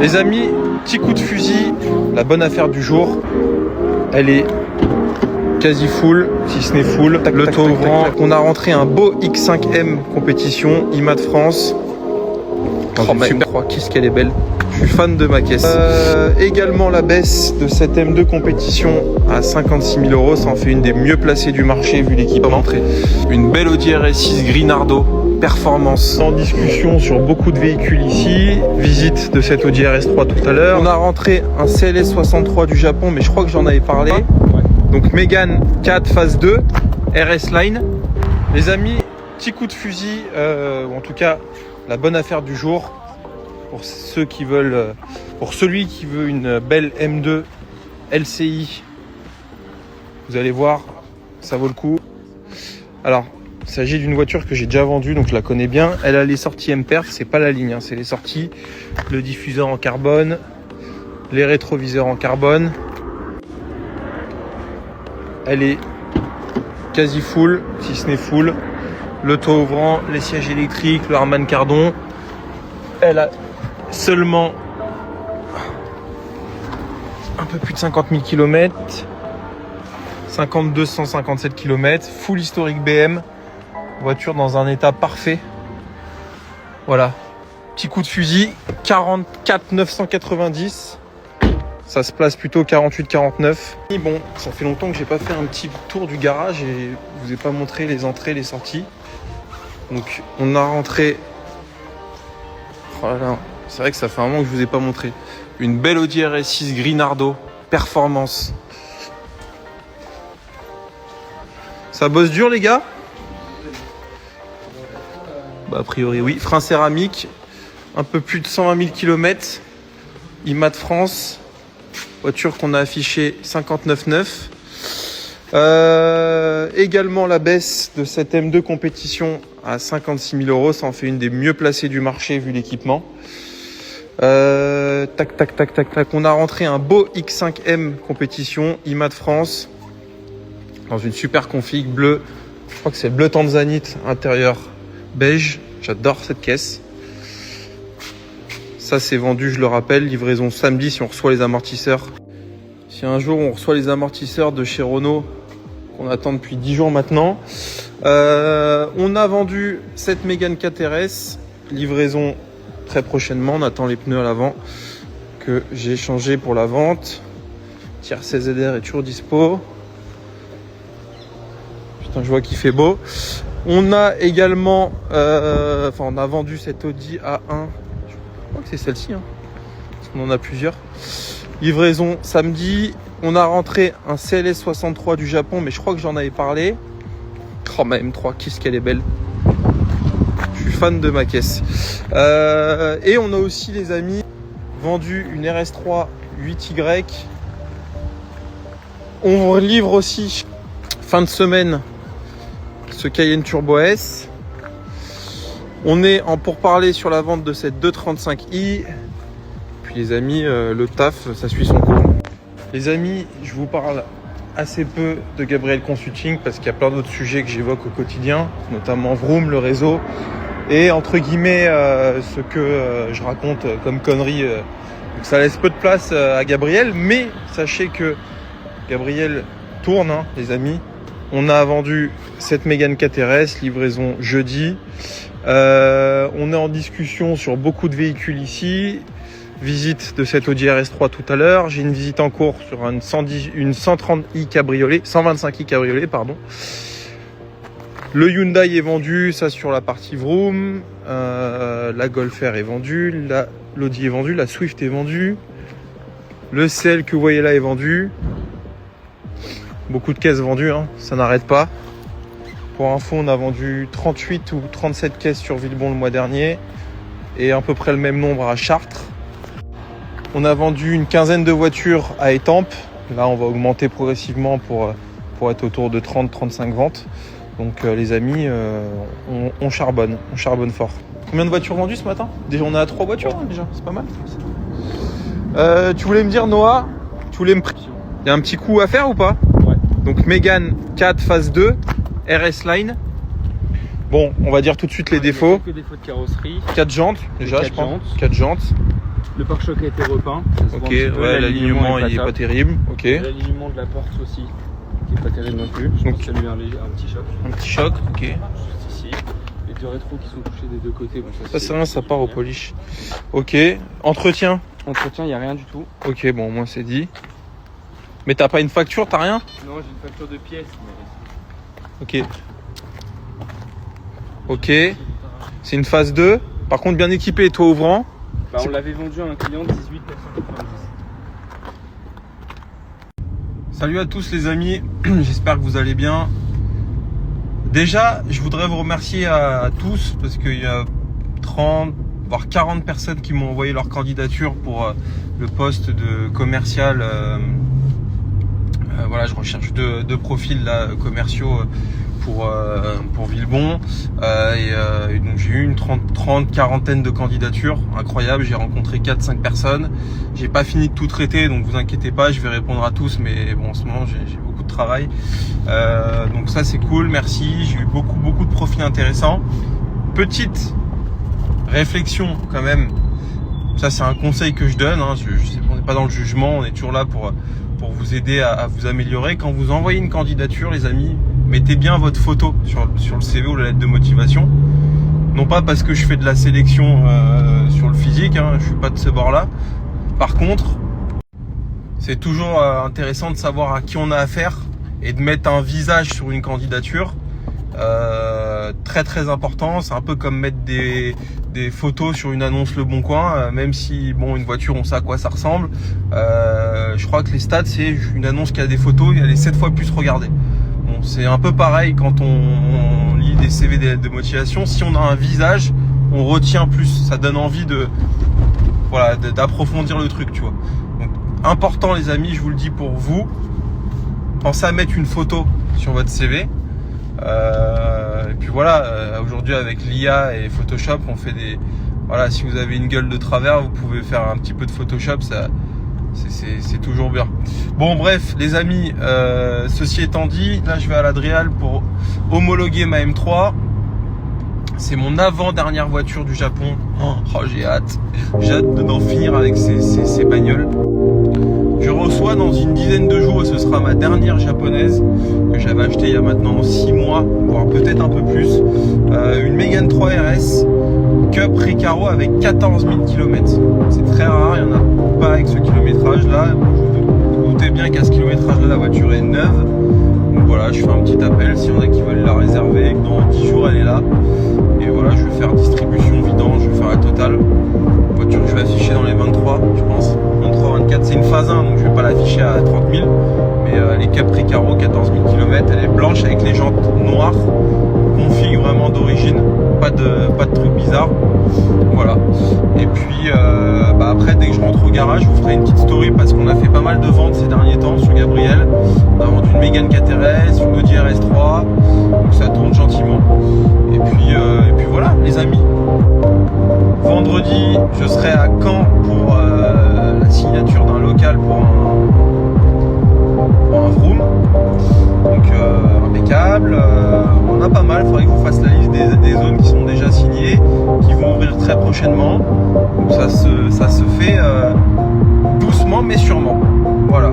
Les amis, petit coup de fusil, la bonne affaire du jour, elle est quasi full, si ce n'est full. Le taux ouvrant, on a rentré un beau X5M compétition, IMA de France. Oh ma M3, qu'est-ce qu'elle est belle. Je suis fan de ma caisse. Également la baisse de cette M2 compétition à 56 000 €. Ça en fait une des mieux placées du marché vu l'équipement. Une belle Audi RS6 Grinardo performance. En discussion sur beaucoup de véhicules ici. Visite de cette Audi RS3 tout à l'heure. On a rentré un CLS 63 du Japon, mais je crois que j'en avais parlé. Donc Mégane 4 phase 2 RS Line. Les amis, petit coup de fusil, ou en tout cas la bonne affaire du jour. Pour ceux qui veulent, pour celui qui veut une belle M2 LCI, vous allez voir, ça vaut le coup. Alors, il s'agit d'une voiture que j'ai déjà vendue, donc je la connais bien. Elle a les sorties M-Perf, c'est pas la ligne, hein, c'est les sorties, le diffuseur en carbone, les rétroviseurs en carbone. Elle est quasi full, si ce n'est full. Le toit ouvrant, les sièges électriques, le Harman Kardon. Elle a seulement un peu plus de 50 000 km, 157 km, full historique BM, voiture dans un état parfait. Voilà, petit coup de fusil, 44 990, ça se place plutôt 48-49. Bon, ça fait longtemps que j'ai pas fait un petit tour du garage et je vous ai pas montré les entrées, les sorties. Donc on a rentré, voilà. C'est vrai que ça fait un moment que je vous ai pas montré. Une belle Audi RS6 Grinardo performance. Ça bosse dur les gars? Bah a priori oui. Frein céramique, un peu plus de 120 000 km. IMA de France. Voiture qu'on a affichée 59,9. Également la baisse de cette M2 compétition à 56 000 €. Ça en fait une des mieux placées du marché vu l'équipement. Tac. On a rentré un beau X5M compétition, IMA de France, dans une super config bleu. Je crois que c'est bleu tanzanite, intérieur beige. J'adore cette caisse. Ça c'est vendu, je le rappelle, livraison samedi si on reçoit les amortisseurs. Si un jour on reçoit les amortisseurs de chez Renault, qu'on attend depuis 10 jours maintenant. On a vendu cette Mégane 4 RS, livraison très prochainement. On attend les pneus à l'avant que j'ai changé pour la vente. Tiers CZR est toujours dispo. Putain, je vois qu'il fait beau. On a également, on a vendu cette Audi A1. Je crois que c'est celle-ci, hein, parce qu'on en a plusieurs. Livraison samedi. On a rentré un CLS 63 du Japon, mais je crois que j'en avais parlé. Oh ma M3, qu'est-ce qu'elle est belle. Je suis fan de ma caisse. Et on a aussi les amis vendu une RS3 8Y. On livre aussi fin de semaine ce Cayenne Turbo S. On est en pourparlers sur la vente de cette 235i. Puis les amis, le taf, ça suit son cours. Les amis, je vous parle assez peu de Gabriel Consulting parce qu'il y a plein d'autres sujets que j'évoque au quotidien, notamment Vroom, le réseau, et entre guillemets ce que je raconte comme conneries. Donc ça laisse peu de place à Gabriel, mais sachez que Gabriel tourne, hein, les amis. On a vendu cette Mégane 4 RS, livraison jeudi. On est en discussion sur beaucoup de véhicules ici. Visite de cette Audi RS3 tout à l'heure. J'ai une visite en cours sur une 130i cabriolet, 125i cabriolet, pardon. Le Hyundai est vendu, ça sur la partie Vroom. La Golf R est vendue, l'Audi est vendue, la Swift est vendue. Le CL que vous voyez là est vendu. Beaucoup de caisses vendues, hein, ça n'arrête pas. Pour info, on a vendu 38 ou 37 caisses sur Villebon le mois dernier et à peu près le même nombre à Chartres. On a vendu une quinzaine de voitures à Étampes. Là, on va augmenter progressivement pour être autour de 30-35 ventes. Donc les amis, on charbonne fort. Combien de voitures vendues ce matin? Déjà, on a 3 voitures, hein, déjà, c'est pas mal. Tu voulais me dire, Noah, il y a un petit coup à faire ou pas? Ouais. Donc Mégane 4 phase 2 RS Line. Bon, on va dire tout de suite les défauts. Quelques défauts de carrosserie. 4 jantes déjà, je pense. 4 jantes. Le pare-choc a été repeint. Ça se voit un Ok, petit peu. ouais, l'alignement il est pas terrible. Ok. L'alignement de la porte aussi, qui est pas terrible non plus. Je pense qu'il y a eu un petit choc. Un petit choc, ok. Juste ici. Les deux rétros qui sont touchés des deux côtés. Bon, Ça c'est rien, ça part au polish. Ok. Entretien. Entretien, il n'y a rien du tout. Ok, bon, moi c'est dit. Mais t'as pas une facture, t'as rien? Non, j'ai une facture de pièces. Ok. Ok. C'est une phase 2. Par contre, bien équipé, toit ouvrant. Bah, on l'avait vendu à un client 18 990. Salut à tous les amis, j'espère que vous allez bien. Déjà, je voudrais vous remercier à tous parce qu'il y a 30 voire 40 personnes qui m'ont envoyé leur candidature pour le poste de commercial. Voilà, je recherche deux profils là, commerciaux pour Villebon. Et donc j'ai eu une quarantaine de candidatures, incroyable. J'ai rencontré 4-5 personnes. J'ai pas fini de tout traiter, donc vous inquiétez pas, je vais répondre à tous, mais bon, en ce moment j'ai beaucoup de travail. Donc ça c'est cool, merci. J'ai eu beaucoup de profils intéressants. Petite réflexion quand même. Ça c'est un conseil que je donne. Hein. Je sais, on n'est pas dans le jugement, on est toujours là pour vous aider à vous améliorer. Quand vous envoyez une candidature, les amis, mettez bien votre photo sur le CV ou la lettre de motivation. Non pas parce que je fais de la sélection sur le physique, hein, je suis pas de ce bord-là. Par contre, c'est toujours intéressant de savoir à qui on a affaire et de mettre un visage sur une candidature. Très important, c'est un peu comme mettre des photos sur une annonce Le Bon Coin, même si bon, une voiture on sait à quoi ça ressemble. Je crois que les stats, c'est une annonce qui a des photos, elle est 7 fois plus regardée. Bon, c'est un peu pareil quand on lit des CV, des lettres de motivation. Si on a un visage, on retient plus, ça donne envie d'approfondir le truc, tu vois. Donc, important les amis, je vous le dis pour vous, pensez à mettre une photo sur votre CV. Et puis voilà, aujourd'hui avec l'IA et Photoshop, on fait des... Voilà, si vous avez une gueule de travers, vous pouvez faire un petit peu de Photoshop, ça, c'est toujours bien. Bon bref, les amis, ceci étant dit, là je vais à l'Adrial pour homologuer ma M3. C'est mon avant-dernière voiture du Japon. Oh, j'ai hâte. J'ai hâte d'en finir avec ces bagnoles. Je reçois dans une dizaine de jours, et ce sera ma dernière japonaise que j'avais achetée il y a maintenant 6 mois, voire peut-être un peu plus, une Mégane 3 RS Cup Recaro avec 14 000 km. C'est très rare, il n'y en a pas avec ce kilométrage là. Vous vous doutez bien qu'à ce kilométrage là, la voiture est neuve. Donc voilà, je fais un petit appel s'il y en a qui veulent la réserver, que dans 10 jours elle est là. Et voilà, je vais faire distribution, vidange, je vais faire la totale. Voiture que je vais afficher dans les 23, je pense. 23-24, c'est une phase 1, donc je vais pas l'afficher à 30 000. Mais les Cup Recaro, 14 000 km, elle est blanche avec les jantes noires. Config vraiment d'origine, pas de trucs bizarres. Voilà. Et puis après, dès que je rentre au garage, je vous ferai une petite story parce qu'on a fait pas mal de ventes ces derniers temps sur Gabriel. On a vendu une Mégane 4RS, une Audi RS3, donc ça tourne gentiment. Et puis voilà, les amis. Vendredi, je serai à Caen pour la signature d'un local pour un vroom. Donc impeccable. On a pas mal, il faudrait que je vous fasse la liste des zones qui sont déjà signées, qui vont ouvrir très prochainement. Donc ça se fait doucement mais sûrement. Voilà.